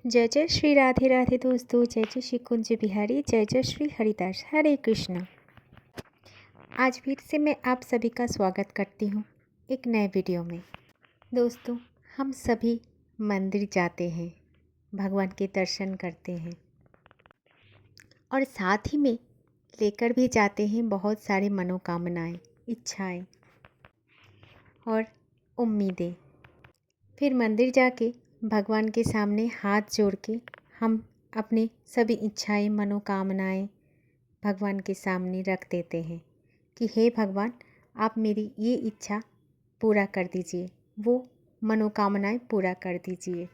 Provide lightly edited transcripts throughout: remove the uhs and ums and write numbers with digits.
जय जय श्री राधे राधे दोस्तों। जय जय श्री कुंज बिहारी। जय जय श्री हरिदास। हरे कृष्णा। आज फिर से मैं आप सभी का स्वागत करती हूँ एक नए वीडियो में। दोस्तों, हम सभी मंदिर जाते हैं, भगवान के दर्शन करते हैं और साथ ही में लेकर भी जाते हैं बहुत सारे मनोकामनाएं, इच्छाएं और उम्मीदें। फिर मंदिर जाके भगवान के सामने हाथ जोड़ के हम अपनी सभी इच्छाएं, मनोकामनाएं भगवान के सामने रख देते हैं कि हे भगवान, आप मेरी ये इच्छा पूरा कर दीजिए, वो मनोकामनाएं पूरा कर दीजिए।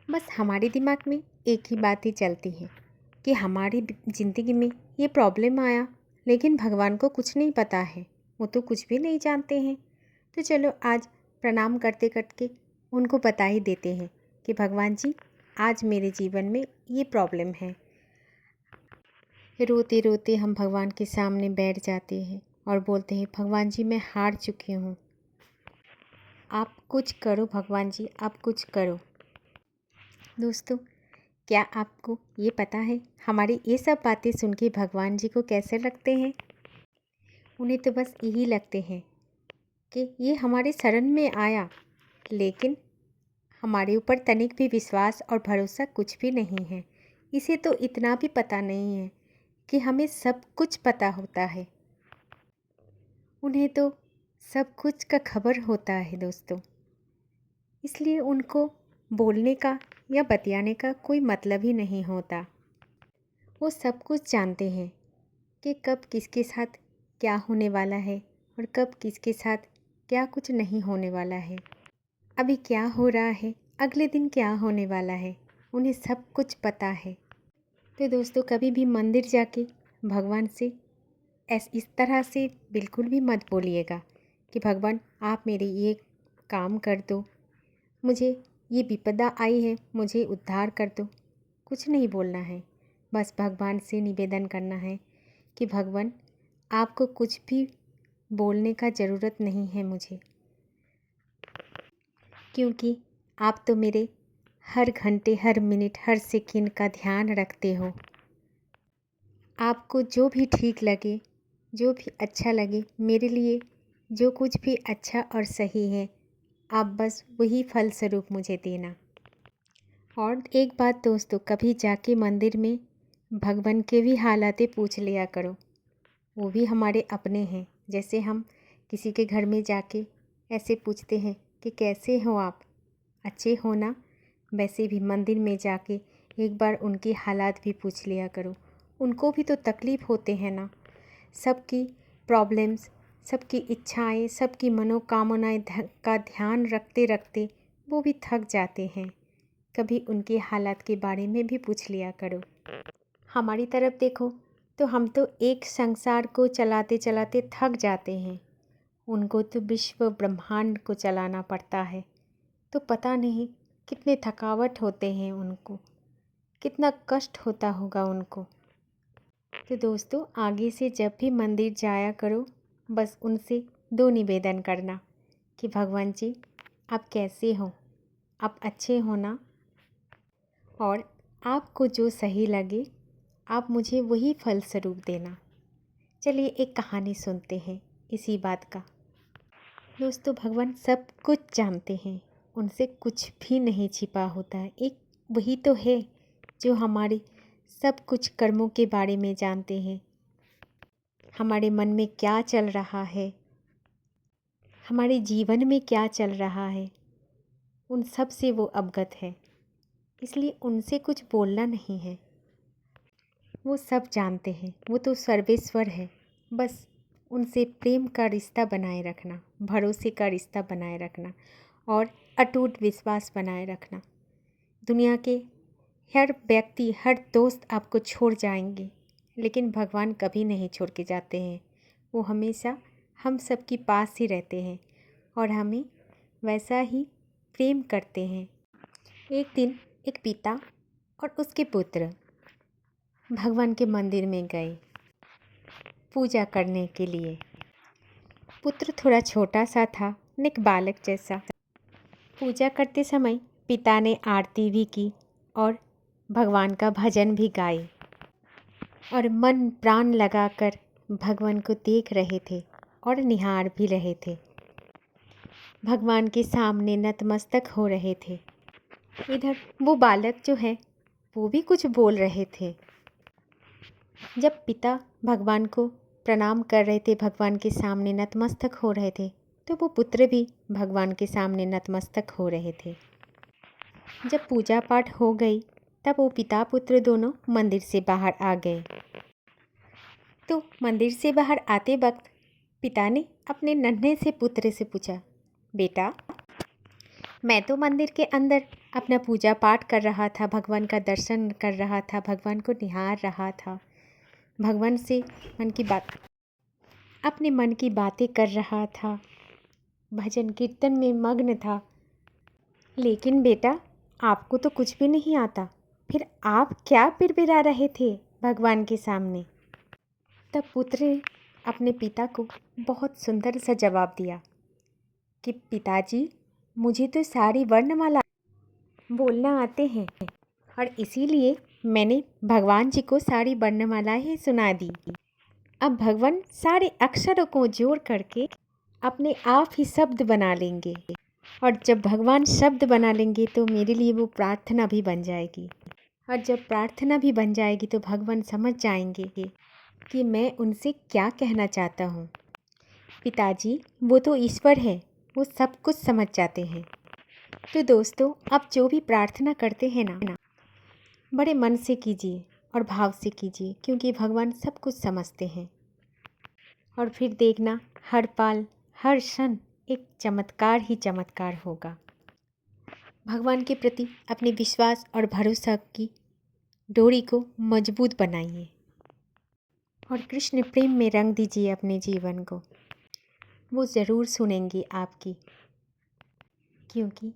बस हमारे दिमाग में एक ही बात ही चलती है कि हमारी ज़िंदगी में ये प्रॉब्लम आया, लेकिन भगवान को कुछ नहीं पता है, वो तो कुछ भी नहीं जानते हैं। तो चलो आज प्रणाम करते करते उनको बता ही देते हैं कि भगवान जी, आज मेरे जीवन में ये प्रॉब्लम है। रोते रोते हम भगवान के सामने बैठ जाते हैं और बोलते हैं, भगवान जी मैं हार चुकी हूँ, आप कुछ करो, भगवान जी आप कुछ करो। दोस्तों, क्या आपको ये पता है हमारी ये सब बातें सुन के भगवान जी को कैसे लगते हैं? उन्हें तो बस यही लगते हैं कि ये हमारे शरण में आया, लेकिन हमारे ऊपर तनिक भी विश्वास और भरोसा कुछ भी नहीं है। इसे तो इतना भी पता नहीं है कि हमें सब कुछ पता होता है। उन्हें तो सब कुछ का खबर होता है दोस्तों, इसलिए उनको बोलने का या बतियाने का कोई मतलब ही नहीं होता। वो सब कुछ जानते हैं कि कब किसके साथ क्या होने वाला है और कब किसके साथ क्या कुछ नहीं होने वाला है, अभी क्या हो रहा है, अगले दिन क्या होने वाला है, उन्हें सब कुछ पता है। तो दोस्तों, कभी भी मंदिर जाके भगवान से इस तरह से बिल्कुल भी मत बोलिएगा कि भगवान आप मेरे ये काम कर दो, मुझे ये विपदा आई है, मुझे उद्धार कर दो। कुछ नहीं बोलना है, बस भगवान से निवेदन करना है कि भगवान आपको कुछ भी बोलने का ज़रूरत नहीं है मुझे, क्योंकि आप तो मेरे हर घंटे, हर मिनट, हर सेकंड का ध्यान रखते हो। आपको जो भी ठीक लगे, जो भी अच्छा लगे, मेरे लिए जो कुछ भी अच्छा और सही है, आप बस वही फल स्वरूप मुझे देना। और एक बात दोस्तों, कभी जाके मंदिर में भगवान के भी हालातें पूछ लिया करो, वो भी हमारे अपने हैं। जैसे हम किसी के घर में जाके ऐसे पूछते हैं कि कैसे हो आप, अच्छे हो ना, वैसे भी मंदिर में जाके एक बार उनकी हालात भी पूछ लिया करो। उनको भी तो तकलीफ़ होते हैं ना, सबकी प्रॉब्लम्स, सबकी इच्छाएं, सबकी मनोकामनाएं का ध्यान रखते रखते वो भी थक जाते हैं। कभी उनके हालात के बारे में भी पूछ लिया करो। हमारी तरफ देखो तो हम तो एक संसार को चलाते चलाते थक जाते हैं, उनको तो विश्व ब्रह्मांड को चलाना पड़ता है। तो पता नहीं कितने थकावट होते हैं उनको, कितना कष्ट होता होगा उनको। तो दोस्तों, आगे से जब भी मंदिर जाया करो, बस उनसे दो निवेदन करना कि भगवान जी आप कैसे हो, आप अच्छे हो ना, और आपको जो सही लगे आप मुझे वही फल स्वरूप देना। चलिए एक कहानी सुनते हैं इसी बात का। दोस्तों, भगवान सब कुछ जानते हैं, उनसे कुछ भी नहीं छिपा होता है। एक वही तो है जो हमारे सब कुछ कर्मों के बारे में जानते हैं, हमारे मन में क्या चल रहा है, हमारे जीवन में क्या चल रहा है, उन सब से वो अवगत है। इसलिए उनसे कुछ बोलना नहीं है, वो सब जानते हैं, वो तो सर्वेश्वर है। बस उनसे प्रेम का रिश्ता बनाए रखना, भरोसे का रिश्ता बनाए रखना और अटूट विश्वास बनाए रखना। दुनिया के हर व्यक्ति, हर दोस्त आपको छोड़ जाएंगे, लेकिन भगवान कभी नहीं छोड़ के जाते हैं। वो हमेशा हम सब के पास ही रहते हैं और हमें वैसा ही प्रेम करते हैं। एक दिन एक पिता और उसके पुत्र भगवान के मंदिर में गए पूजा करने के लिए। पुत्र थोड़ा छोटा सा था, एक बालक जैसा। पूजा करते समय पिता ने आरती भी की और भगवान का भजन भी गाए और मन प्राण लगाकर भगवान को देख रहे थे और निहार भी रहे थे। भगवान के सामने नतमस्तक हो रहे थे। इधर वो बालक जो है वो भी कुछ बोल रहे थे। जब पिता भगवान को प्रणाम कर रहे थे, भगवान के सामने नतमस्तक हो रहे थे, तो वो पुत्र भी भगवान के सामने नतमस्तक हो रहे थे। जब पूजा पाठ हो गई तब वो पिता पुत्र दोनों मंदिर से बाहर आ गए। तो मंदिर से बाहर आते वक्त पिता ने अपने नन्हे से पुत्र से पूछा, बेटा, मैं तो मंदिर के अंदर अपना पूजा पाठ कर रहा था, भगवान का दर्शन कर रहा था, भगवान को निहार रहा था, भगवान से अपने मन की बातें कर रहा था, भजन कीर्तन में मग्न था। लेकिन बेटा, आपको तो कुछ भी नहीं आता, फिर आप क्या बिड़बिड़ा रहे थे भगवान के सामने? तब पुत्र ने अपने पिता को बहुत सुंदर सा जवाब दिया कि पिताजी, मुझे तो सारी वर्णमाला बोलना आते हैं और इसीलिए मैंने भगवान जी को सारी वर्णमालाएं सुना दी। अब भगवान सारे अक्षरों को जोड़ करके अपने आप ही शब्द बना लेंगे और जब भगवान शब्द बना लेंगे तो मेरे लिए वो प्रार्थना भी बन जाएगी और जब प्रार्थना भी बन जाएगी तो भगवान समझ जाएंगे कि मैं उनसे क्या कहना चाहता हूँ। पिताजी, वो तो ईश्वर है, वो सब कुछ समझ जाते हैं। तो दोस्तों, आप जो भी प्रार्थना करते हैं ना, बड़े मन से कीजिए और भाव से कीजिए, क्योंकि भगवान सब कुछ समझते हैं। और फिर देखना, हर पल हर क्षण एक चमत्कार ही चमत्कार होगा। भगवान के प्रति अपने विश्वास और भरोसा की डोरी को मजबूत बनाइए और कृष्ण प्रेम में रंग दीजिए अपने जीवन को। वो ज़रूर सुनेंगे आपकी, क्योंकि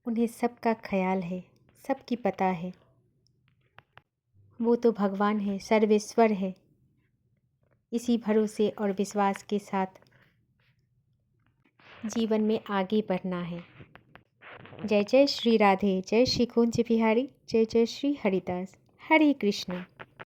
उन्हें सबका ख्याल है, सबकी पता है। वो तो भगवान है, सर्वेश्वर है। इसी भरोसे और विश्वास के साथ जीवन में आगे बढ़ना है। जय जय श्री राधे, जय श्री कुंज बिहारी, जय जय श्री हरिदास। हरे कृष्ण।